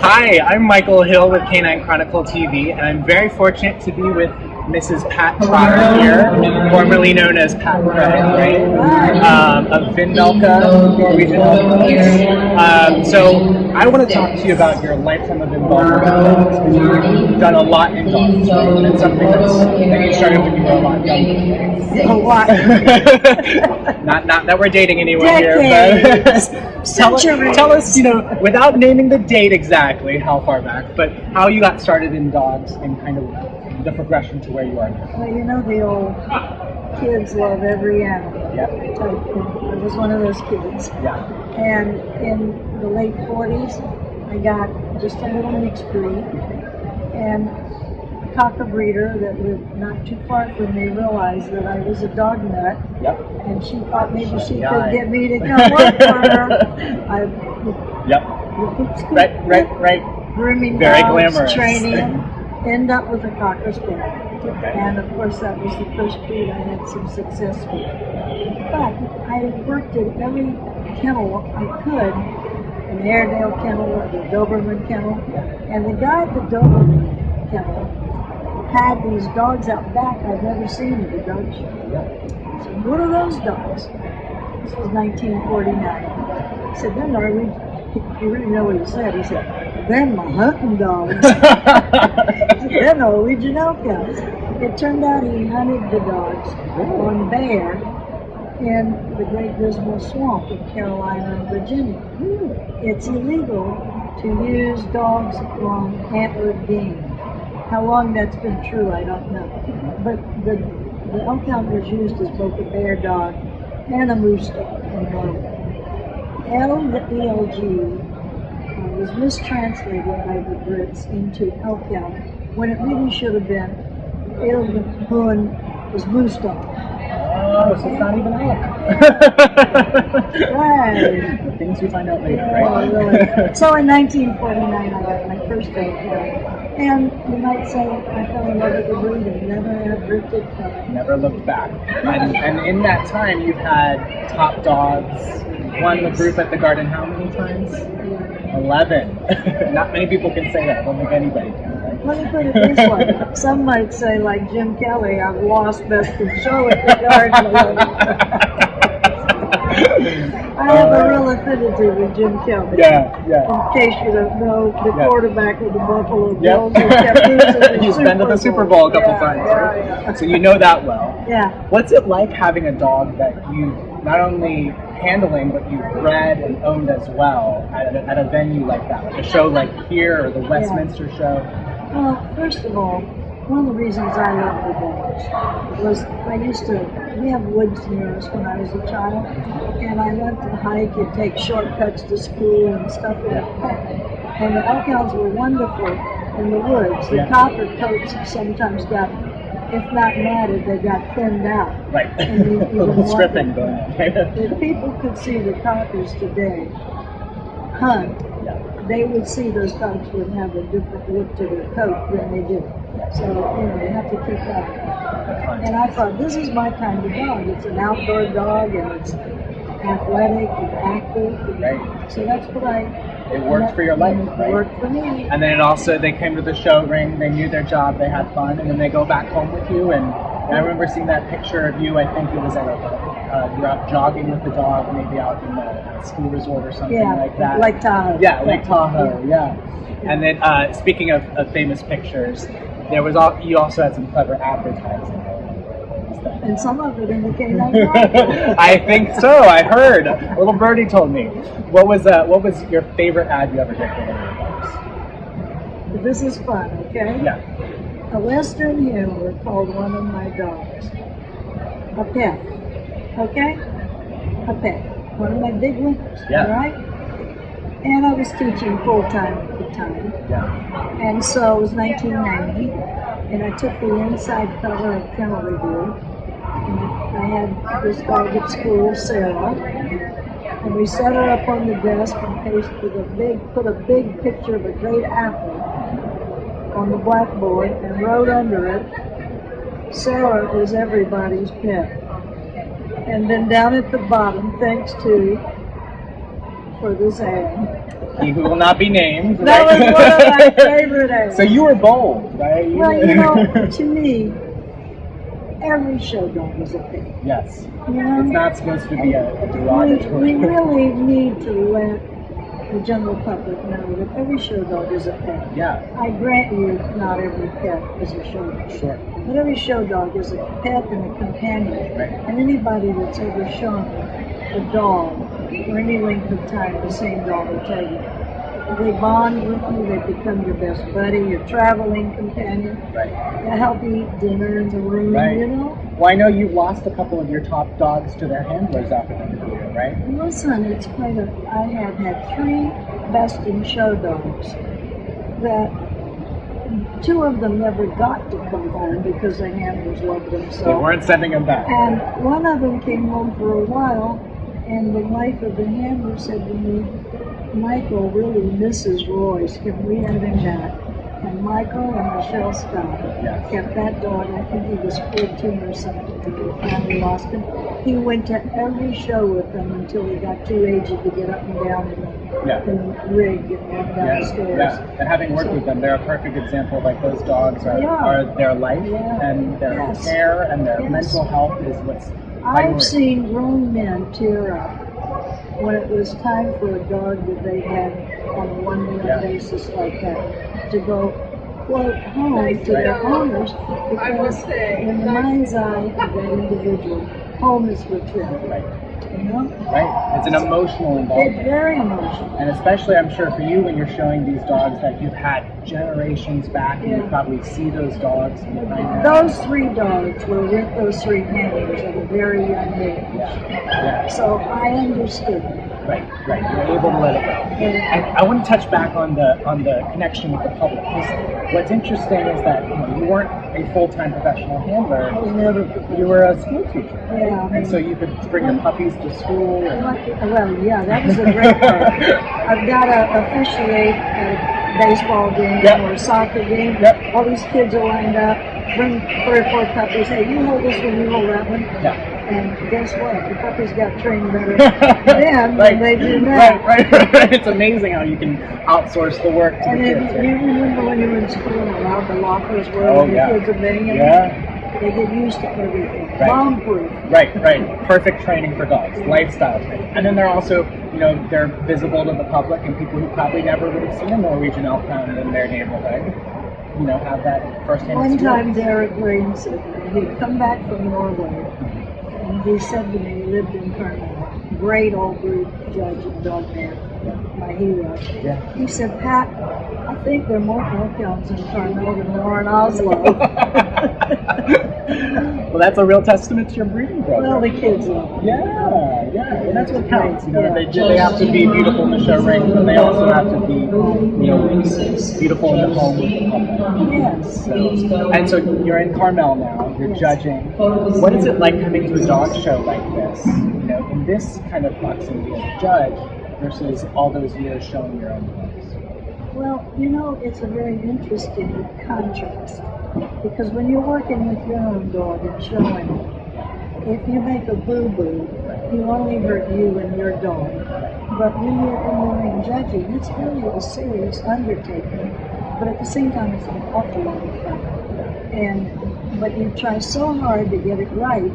Hi, I'm Michael Hill with Canine Chronicle TV, and I'm very fortunate to be with Mrs. Pat Trotter here, formerly known as Pat Fred, right? Of Vindelka, Norwegian Elk. So I want to talk to you about your lifetime of involvement with dogs, because you've done a lot in dogs, right? And it's something that you started when you were a lot younger. A lot. Not that we're dating anyone Decades. here, but tell us, without naming the date exactly, how far back, but how you got started in dogs and kind of the progression to where you are now. Well, the old kids love every animal. Yeah. Type thing. I was one of those kids. Yeah. And in the late 40s, I got just a little mixed breed. And a cocker breeder that lived not too far from me realized that I was a dog nut. Yep. And she thought maybe she could get me to come work for her. Right. Grooming Very dogs, glamorous. training them, end up with a cocker spaniel. Okay. And of course that was the first breed I had some success with. But I worked at every kennel I could, an Airedale kennel or the Doberman kennel. And the guy at the Doberman kennel had these dogs out back I'd never seen at a dog show. I said, what are those dogs? This was 1949. I said, then are we? You really know what he said. He said, they're my hunting dogs. They're Norwegian elk dogs. It turned out he hunted the dogs on bear in the Great Dismal Swamp in Carolina and Virginia. It's illegal to use dogs on antlered game. How long that's been true, I don't know. But the elk hound was used as both a bear dog and a moose dog in Norway. ELG was mistranslated by the Brits into elk hound when it really should have been Elghound was moose dog. Oh, so it's not even elk. Right. The things we find out later, Oh, right? really. So in 1949 I got my first elk hound. And you might say I fell in love with the breed and never have drifted from it. Never looked back. And in that time, you've had top dogs, won the group at the Garden how many times? 11. Not many people can say that. I don't think anybody can, right? Let me put it this way. Some might say, like Jim Kelly, I've lost best in show at the Garden. I have a real affinity with Jim Kelly. Yeah. In case you don't know, the quarterback of the Buffalo Bills Yep. who kept losing He's been to the Super Bowl a couple times, right? Yeah. So you know that well. Yeah. What's it like having a dog that you not only handling, but you've bred and owned as well at a venue like that, like a show like here or the Westminster show? Well, first of all, one of the reasons I love the dogs was we have woods near us when I was a child, and I went to hike and take shortcuts to school and stuff like that. And the elk hounds were wonderful in the woods. The copper coats sometimes got, if not matted, they got thinned out. Right. And you a little stripping going on. If people could see the coppers today hunt, they would see those dogs would have a different look to their coat than they do. So, you have to keep that. And I thought, this is my kind of dog. It's an outdoor dog, and it's athletic and active. Right. So that's what It worked for your life, right? It worked for me. And then they came to the show ring, they knew their job, they had fun, and then they go back home with you. And I remember seeing that picture of you, I think it was at you're out jogging with the dog, maybe out in a ski resort or something like that. Lake Tahoe. Yeah, Lake Tahoe, yeah. And then speaking of famous pictures, you also had some clever advertising. And some of it in the canine market. I think so. I heard. A little birdie told me. What was your favorite ad you ever did for one of your dogs? This is fun, okay? Yeah. A Western Humor called one of my dogs a pet. Okay? A pet. One of my big winners. Yeah. All right? And I was teaching full-time at the time. Yeah. And so it was 1990, and I took the inside cover of Kennel Review. And I had this dog at school, Sarah, and we set her up on the desk and put a big picture of a great apple on the blackboard and wrote under it, Sarah is everybody's pet. And then down at the bottom, thanks to for this ad. He who will not be named. That right? was one of my favorite ads. So you were bold, right? Well, you know, to me, every show dog is a pet. Yes. You know? It's not supposed to be a We derogatory. really need to let the general public know that every show dog is a pet. Yeah, I grant you, not every pet is a show dog. sure. But every show dog is a pet and a companion. Right. And anybody that's ever shown a dog for any length of time, the same dog will tell you. They bond with you, they become your best buddy, your traveling companion. Right. They help you eat dinner in the room, Right. you know? Well, I know you've lost a couple of your top dogs to their handlers after the career, right? Listen, it's quite a. I have had 3 best in show dogs that 2 of them never got to come home because the handlers loved them They so. weren't sending them back. And one of them came home for a while, and the wife of the handler said to me, Michael really misses Royce. Can we have him back? And Michael and Michelle Scott Yes. kept that dog. I think he was 14 or something. And we finally lost him. He went to every show with them until he got too aged to get up and down in Yeah. the rig and walk down the Yeah, stairs. yeah. And having worked with them, they're a perfect example. Like those dogs are, They are their life, Yeah. and their Yes. care and their Yes. mental health is what's I've priority. seen grown men tear up when it was time for a dog that they had on a one-to-one Yeah. basis like that to go, quote, home to their owners, because in the mind's eye of that individual, home is with them. Right. You know? Right. It's an emotional It's involvement. very emotional. And especially, I'm sure for you, when you're showing these dogs that you've had generations back, and you Yeah. probably see those dogs right now. Those 3 dogs were with those 3 handlers at a very young age. Yeah. So I understood. Right. You're able to let it go. And I want to touch back on the connection with the public. 'Cause what's interesting is that you weren't a full-time professional handler. I was never You were a school teacher. Yeah. And so you could bring the puppies to school. And, Well, yeah, that was a great part. I've got to officiate a baseball game Yep. or a soccer game. Yep. All these kids are lined up. Bring 3 or 4 puppies. Hey, you hold this one, you hold that one. yeah. And guess what? The puppies got trained better then Right. than they do now. Right. It's amazing how you can outsource the work to And the then, kids. you remember when you were in school and how loud the lockers were Oh, and the yeah. kids are banging? Yeah. They get used to everything. Right. Bomb-proof. Right. Perfect training for dogs, lifestyle training. And then they're also, they're visible to the public, and people who probably never would have seen a Norwegian Elkhound in their neighborhood, have that firsthand One time experience. Derek Green said, he'd come back from Norway, and he said to me, he lived in Carmel, great old brute judge and dog man, my hero. Yeah. He said, Pat, I think there are more Elkhounds in Carmel than there are in Oslo. Well, that's a real testament to your breeding program. Well, the kids love it. Yeah, and that's what counts. Yeah. They have to be beautiful in the show ring, but they also have to be, beautiful in the home with the public. Yes. So you're in Carmel now. You're Yes. judging. What is it like coming to a dog show like this? In this kind of proximity as a judge versus all those years showing your own dogs. Well, it's a very interesting contrast, because when you're working with your own dog and showing it, if you make a boo-boo, you only hurt you and your dog. But when you're in the ring judging, it's really a serious undertaking, but at the same time, it's an awful lot of fun. But you try so hard to get it right,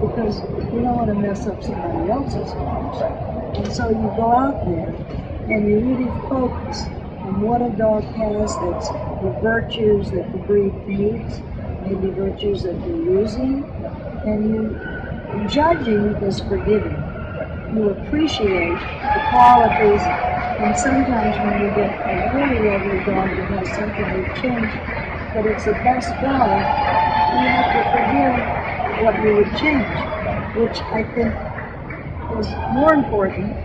because you don't want to mess up somebody else's dogs. And so you go out there and you really focus on what a dog has that's the virtues that the breed needs, maybe virtues that you're losing, and judging is forgiving. You appreciate the qualities, and sometimes when you get a really lovely dog that has something you've changed, but it's the best dog, you have to forgive what you would change, which I think is more important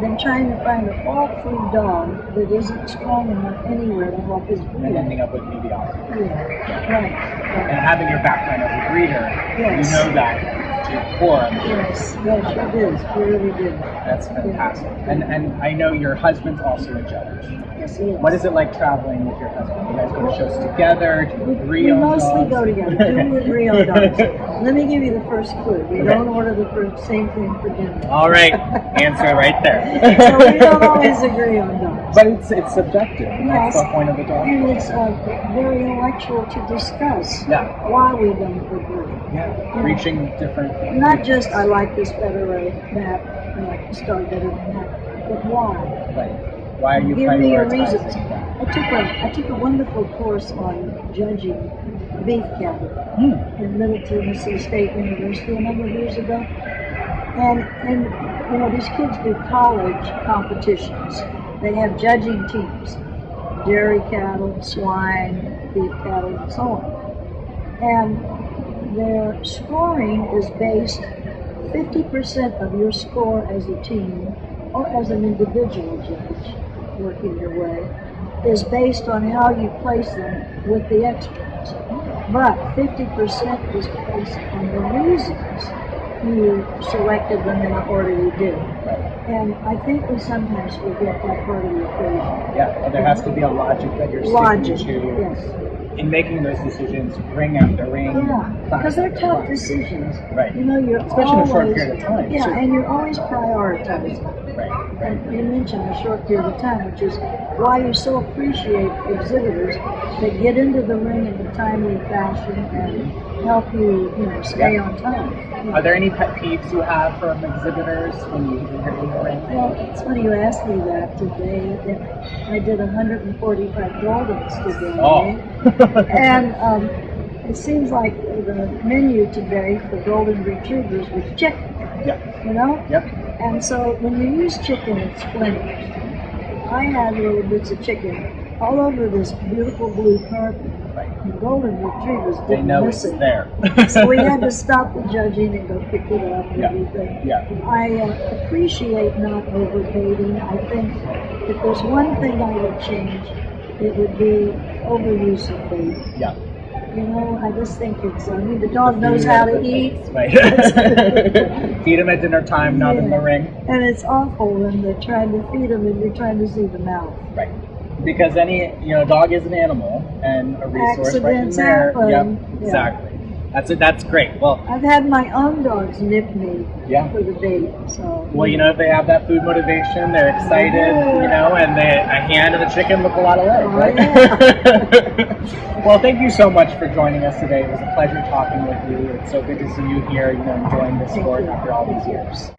than trying to find a fault-free dog that isn't strong enough anywhere to help his And breed. ending up with mediocrity. Yeah, right. And having your background as a breeder, Yes. you know that to your core. Yes, you did. You really did. That's fantastic. And I know your husband's also a judge. Yes, he is. What is it like traveling with your husband? You guys go to shows together? Do you agree We on mostly dogs? go together. We agree on dogs. Let me give you the first clue. We Okay. don't order the same thing for dinner. All right, answer right there. So we don't always agree on dogs. But it's subjective. And Yes. That's the point of the dog. And it's very intellectual to discuss Yeah. why we don't agree. Yeah, reaching different. Not just I like this better or that, I like this dog better than that, but why? Right. Why are you Give me your prioritizing reasons. that? I took a wonderful course on judging beef cattle in Middle Tennessee State University a number of years ago. And you know, these kids do college competitions. They have judging teams, dairy cattle, swine, beef cattle, and so on. And their scoring is based 50% of your score as a team or as an individual judge working your way is based on how you place them with the experts. But 50% is based on the reasons you selected them in the order you did. And I think we sometimes forget that part of the equation. Yeah, and there has to be a logic that you're Logic, sticking to yes. in making those decisions, ring after ring. Yeah, class because they're after tough class. decisions. Right. You know, you're Especially in a short always, period of time, yeah, too. and you're always prioritizing. Right. And you mentioned a short period of time, which is why you so appreciate exhibitors that get into the ring in a timely fashion and help you, stay on time. Are there any pet peeves you have from exhibitors when you're in the ring? Well, it's funny you asked me that today. I did 145 Goldens today. Oh. And it seems like the menu today for Golden Retrievers was chicken. Yeah. You know? Yep. And so when you use chicken, it's splinters. I had little bits of chicken all over this beautiful blue carpet. Right. The Golden Retrievers They didn't know miss it's it. there. So we had to stop the judging and go pick it up and Yeah. everything. Yeah. I appreciate not overbaiting. I think if there's one thing I would change, it would be overuse of bait. Yeah. You know, I just think it's, the dog knows how to eat. Right. Feed them at dinner time, not in the ring. And it's awful when they're trying to feed them and you're trying to see the mouth. Right. Because dog is an animal and a resource right in Accidents there. happen. Yep. Yeah. Exactly. That's it. That's great. Well, I've had my own dogs nip me Yeah. for the bait. So if they have that food motivation, they're excited, and a hand and a chicken look a lot alike, right? Well, thank you so much for joining us today. It was a pleasure talking with you. It's so good to see you here, enjoying this sport after all these years.